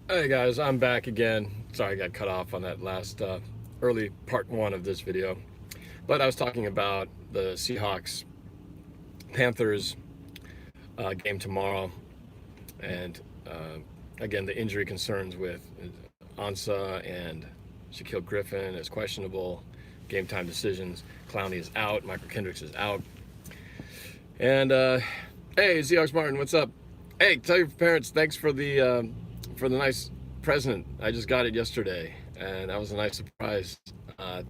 Hey guys, I'm back again. Sorry I got cut off on that last early part one of this video. But I was talking about the Seahawks-Panthers game tomorrow. And again, the injury concerns with Ansah and Shaquille Griffin is questionable. Game time decisions. Clowney is out. Michael Kendricks is out. And hey, Seahawks Martin, what's up? Hey, tell your parents thanks for the nice present. I just got it yesterday, and that was a nice surprise to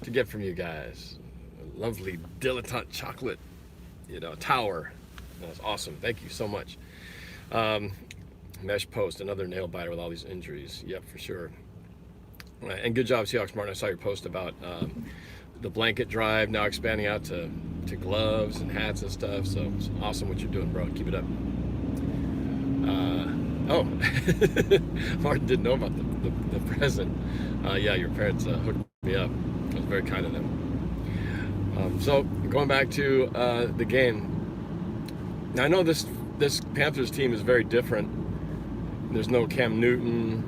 get from you guys. A lovely dilettante chocolate, tower. That was awesome. Thank you so much. Mesh post, another nail biter with all these injuries. Yep, for sure. And good job, Seahawks Martin. I saw your post about the blanket drive now expanding out to gloves and hats and stuff. So it's awesome what you're doing, bro. Keep it up. Oh, Martin didn't know about the present. Yeah, your parents hooked me up. It was very kind of them. So going back to the game. Now I know this Panthers team is very different. There's no Cam Newton.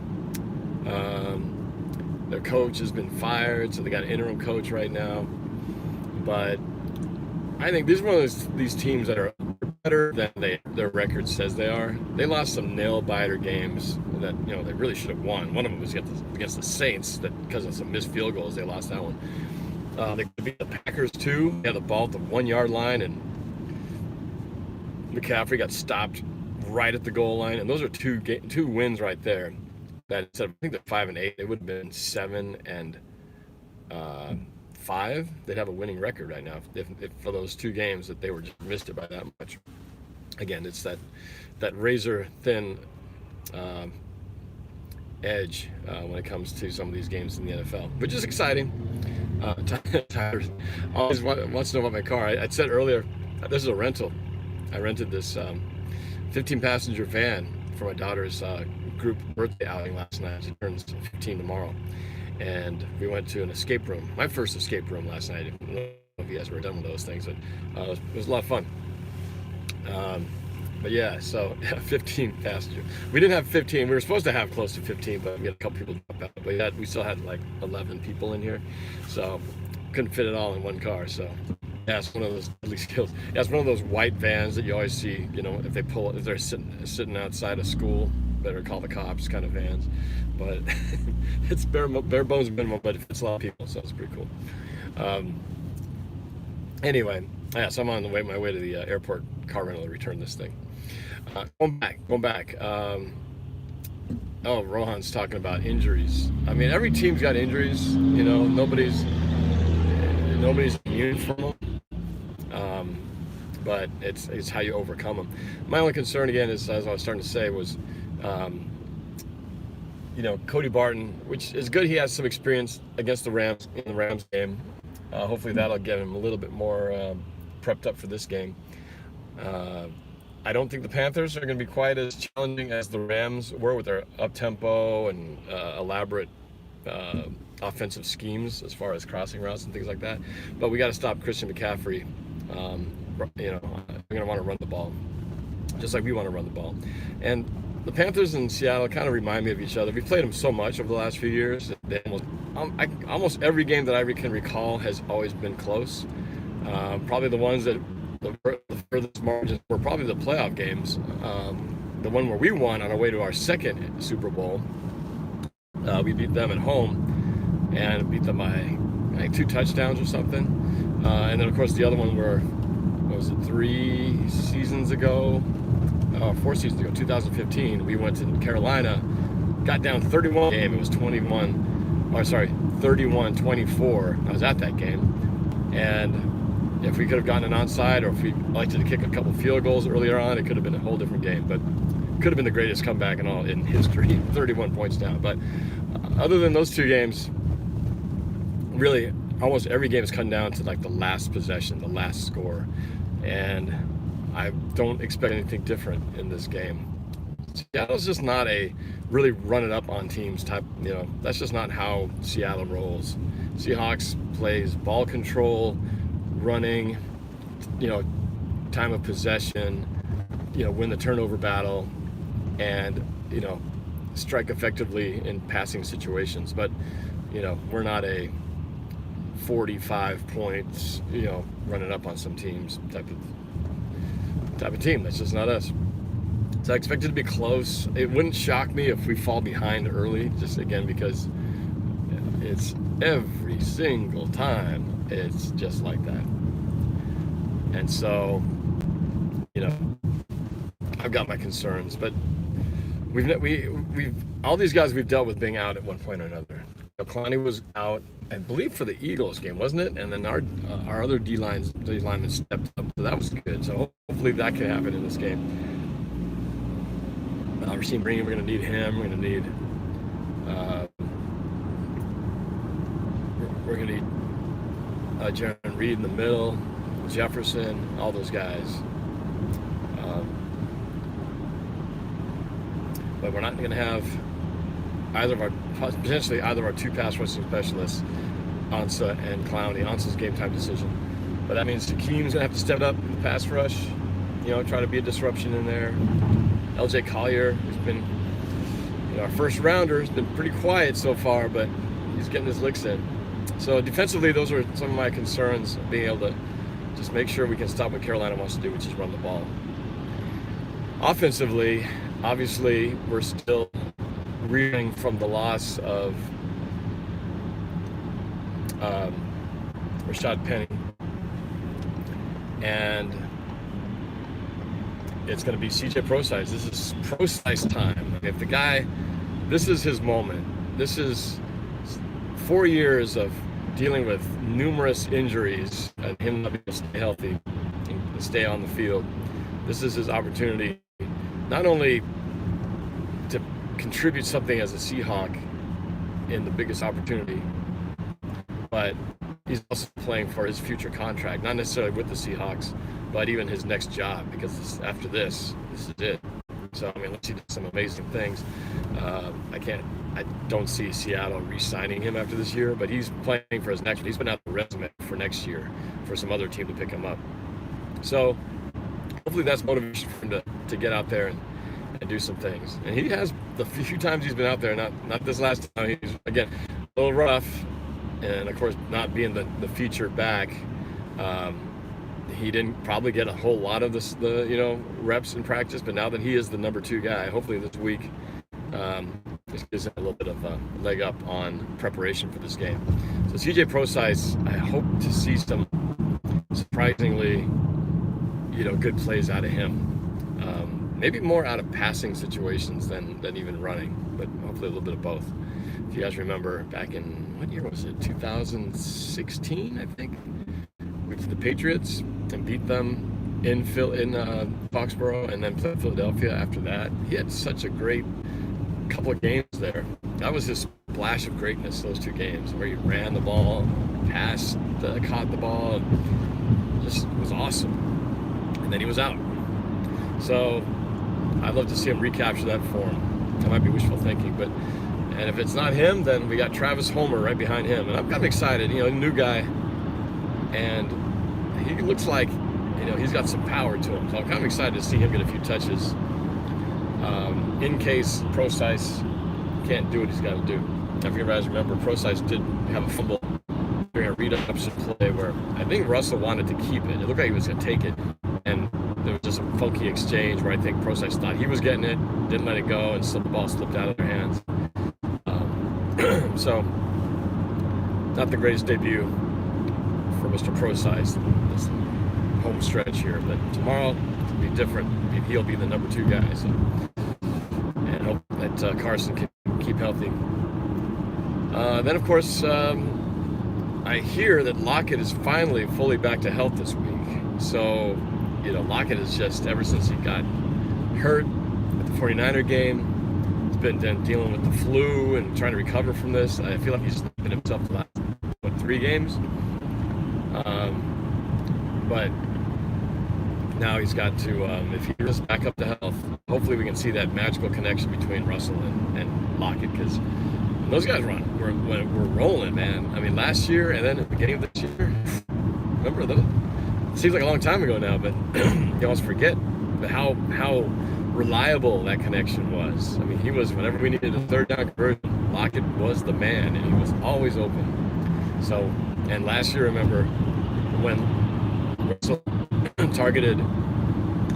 Their coach has been fired, so they got an interim coach right now. But I think this is one of these teams that are better than their record says they are. They lost some nail-biter games that they really should have won. One of them was against the Saints, that because of some missed field goals, they lost that one. They beat the Packers too. They had the ball at the 1 yard line, and McCaffrey got stopped right at the goal line. And those are two wins right there. That instead of, I think they're 5-8, they would have been 7-5. They'd have a winning record right now if for those two games that they were just missed it by that much. Again, it's that razor thin edge when it comes to some of these games in the NFL, which is exciting. Tyler always wants to know about my car. I said earlier, this is a rental. I rented this 15-passenger van for my daughter's group birthday outing last night. She turns 15 tomorrow. And we went to an escape room. My first escape room last night. I don't know if you guys were done with those things, but it was a lot of fun. But yeah, so 15 passengers. We didn't have 15. We were supposed to have close to 15, but we had a couple people drop out. But we still had like 11 people in here, so couldn't fit it all in one car. So yeah, it's one of those deadly skills. Yeah, it's one of those white vans that you always see. If they're sitting outside a school, better call the cops kind of vans. But it's bare bones minimum, but it fits a lot of people, so it's pretty cool. Anyway, yeah, so I'm on my way to the airport car rental to return this thing. Going back. Oh, Rohan's talking about injuries. I mean, every team's got injuries. Nobody's immune from them. But it's how you overcome them. My only concern again is, as I was starting to say, was Cody Barton, which is good. He has some experience against the Rams in the Rams game. Hopefully that'll get him a little bit more prepped up for this game. I don't think the Panthers are going to be quite as challenging as the Rams were with their up-tempo and elaborate offensive schemes as far as crossing routes and things like that. But we got to stop Christian McCaffrey. We're going to want to run the ball, just like we want to run the ball. And the Panthers and Seattle kind of remind me of each other. We've played them so much over the last few years. Almost every game that I can recall has always been close. Probably the ones that the furthest margins were probably the playoff games. The one where we won on our way to our second Super Bowl. We beat them at home and beat them by, I think, 2 touchdowns or something. And then, of course, the other one were, what was it, 4 seasons ago, 2015, we went to Carolina, got down 31 game. It was 31-24. I was at that game. And if we could have gotten an onside, or if we liked to kick a couple field goals earlier on, it could have been a whole different game. But could have been the greatest comeback in history, 31 points down. But other than those 2 games, really, almost every game has come down to like the last possession, the last score. And I don't expect anything different in this game. Seattle's just not a really run it up on teams type, that's just not how Seattle rolls. Seahawks plays ball control, running, time of possession, win the turnover battle, and, strike effectively in passing situations. But, you know, we're not a 45 points, you know, running up on some teams type of team. That's just not us. So I expect it to be close. It wouldn't shock me if we fall behind early, just again because it's every single time it's just like that. And so, you know, I've got my concerns, but we've all these guys we've dealt with being out at one point or another. You know, Kalani was out, I believe, for the Eagles game, wasn't it? And then our other D linemen stepped up, so that was good. So hopefully that can happen in this game. Rasheem Green, we're going to need him. We're going to need Jaron Reed in the middle, Jefferson, all those guys. But we're not going to have potentially either of our two pass rushing specialists, Ansah and Clowney. Ansah's game time decision. But that means Hakeem's going to have to step up in the pass rush, you know, try to be a disruption in there. LJ Collier, who's been, you know, our first rounder, has been pretty quiet so far, but he's getting his licks in. So defensively, those are some of my concerns, being able to just make sure we can stop what Carolina wants to do, which is run the ball. Offensively, obviously, we're still reeling from the loss of Rashad Penny. And it's going to be CJ Prosise. This is Prosise time. If the guy, this is his moment. This is 4 years of dealing with numerous injuries and him not being able to stay healthy and stay on the field. This is his opportunity, not only to contribute something as a Seahawk in the biggest opportunity, but he's also playing for his future contract, not necessarily with the Seahawks, but even his next job, because after this is it. So, I mean, unless he does some amazing things, I don't see Seattle re-signing him after this year, but he's playing for his next, he's been out the resume for next year for some other team to pick him up. So hopefully that's motivation for him to get out there and do some things. And he has, the few times he's been out there, not this last time, he's, again, a little rough, and of course not being the featured back, he didn't probably get a whole lot of the you know, reps in practice, but now that he is the number 2 guy, hopefully this week just gives him a little bit of a leg up on preparation for this game. So CJ Prosise, I hope to see some surprisingly, you know, good plays out of him. Maybe more out of passing situations than even running, but hopefully a little bit of both. If you guys remember back in, what year was it? 2016, I think. We did the Patriots and beat them in Foxborough, and then played Philadelphia after that. He had such a great couple of games there. That was his splash of greatness, those 2 games, where he ran the ball, caught the ball, and just was awesome. And then he was out. So I'd love to see him recapture that form. That might be wishful thinking, but and if it's not him, then we got Travis Homer right behind him, and I'm kind of excited. You know, new guy, and he looks like, you know, he's got some power to him. So I'm kind of excited to see him get a few touches. In case Prosise can't do what he's got to do. If you guys remember, Prosise did have a fumble during a read-option play where I think Russell wanted to keep it. It looked like he was going to take it, and there was just a funky exchange where I think Prosise thought he was getting it, didn't let it go, and so the ball slipped out of their hands. So, not the greatest debut for Mr. Prosise this home stretch here, but tomorrow it'll be different. He'll be the number 2 guy, so, and hope that Carson can keep healthy. Then, of course, I hear that Lockett is finally fully back to health this week. So, you know, Lockett is just, ever since he got hurt at the 49er game, he's been dealing with the flu and trying to recover from this. I feel like he's been himself the last, 3 games? But now he's got to, if he gets back up to health, hopefully we can see that magical connection between Russell and Lockett, because those guys we're rolling, man. I mean, last year and then at the beginning of this year, remember those? It seems like a long time ago now, but you almost forget how reliable that connection was. I mean, he was, whenever we needed a third down conversion, Lockett was the man, and he was always open. So, and last year, remember, when Russell targeted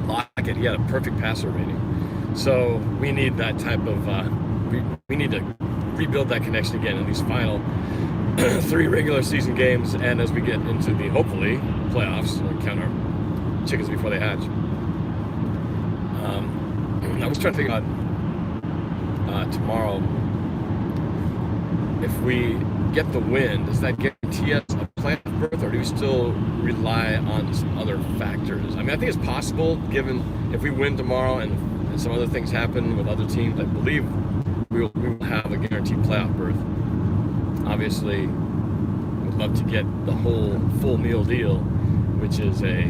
Lockett, he had a perfect passer rating. So we need that type of, we need to rebuild that connection again in these final 3 regular season games, and as we get into the, hopefully, playoffs, count our chickens before they hatch. I was trying to think about tomorrow. If we get the win, does that guarantee us a playoff berth, or do we still rely on some other factors? I mean, I think it's possible, given if we win tomorrow and some other things happen with other teams. I believe we will have a guaranteed playoff berth. Obviously, we'd love to get the whole full meal deal, which is a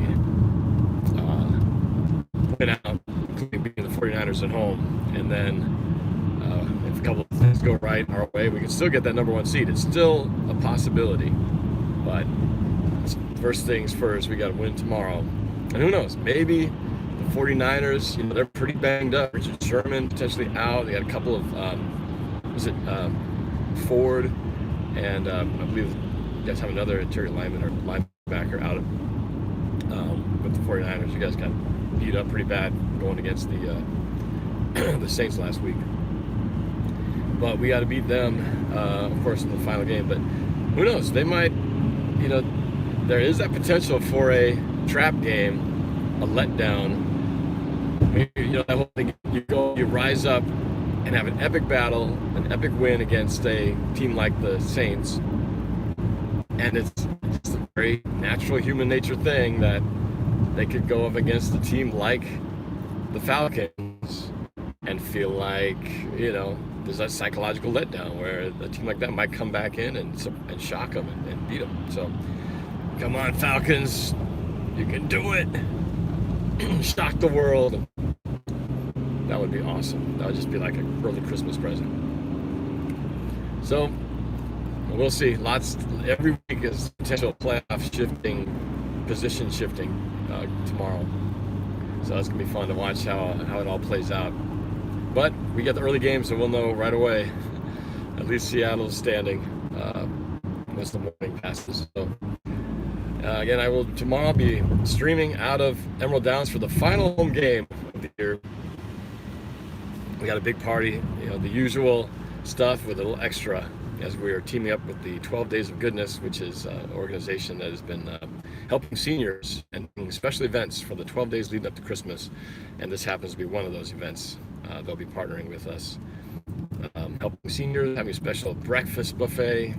win out, including beating the 49ers at home, and then if a couple of things go right our way, we can still get that #1 seed. It's still a possibility, but first things first, we got to win tomorrow. And who knows, maybe the 49ers, you know, they're pretty banged up. Richard Sherman potentially out. They got a couple of Ford, and I believe you guys have another interior lineman or linebacker out with the 49ers. You guys got beat up pretty bad going against the Saints last week. But we got to beat them, of course, in the final game. But who knows? They might, you know, there is that potential for a trap game, a letdown. You know, that whole thing, you rise up and have an epic battle, an epic win against a team like the Saints. And it's a very natural human nature thing that they could go up against a team like the Falcons and feel like, you know, there's that psychological letdown where a team like that might come back in and shock them and beat them. So, come on, Falcons, you can do it. Shock the world. That would be awesome. That would just be like a early Christmas present. So, we'll see. Every week is potential playoff shifting, position shifting tomorrow. So that's going to be fun to watch how it all plays out. But we get the early game, so we'll know right away. At least Seattle's standing once the morning passes. So, again, I will tomorrow be streaming out of Emerald Downs for the final home game of the year. We got a big party, you know, the usual stuff with a little extra, as we are teaming up with the 12 Days of Goodness, which is an organization that has been helping seniors and doing special events for the 12 days leading up to Christmas. And this happens to be one of those events. They'll be partnering with us, helping seniors, having a special breakfast buffet,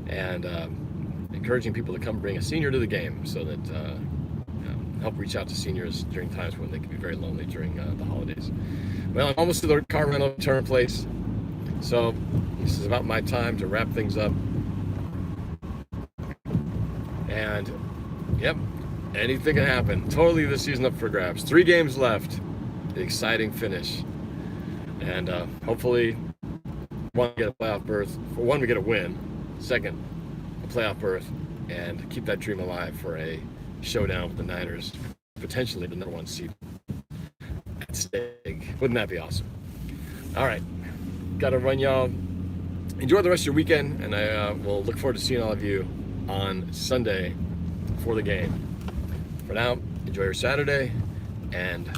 and encouraging people to come bring a senior to the game, so that help reach out to seniors during times when they can be very lonely during the holidays. Well, I'm almost to the car rental return place, so this is about my time to wrap things up. And yep, anything can happen. Totally the season up for grabs. 3 games left. The exciting finish. And hopefully, one, get a playoff berth. For one, we get a win. Second, a playoff berth. And keep that dream alive for a showdown with the Niners. Potentially the #1 seed at stake. Wouldn't that be awesome? All right. Got to run, y'all. Enjoy the rest of your weekend. And I will look forward to seeing all of you on Sunday for the game. For now, enjoy your Saturday. And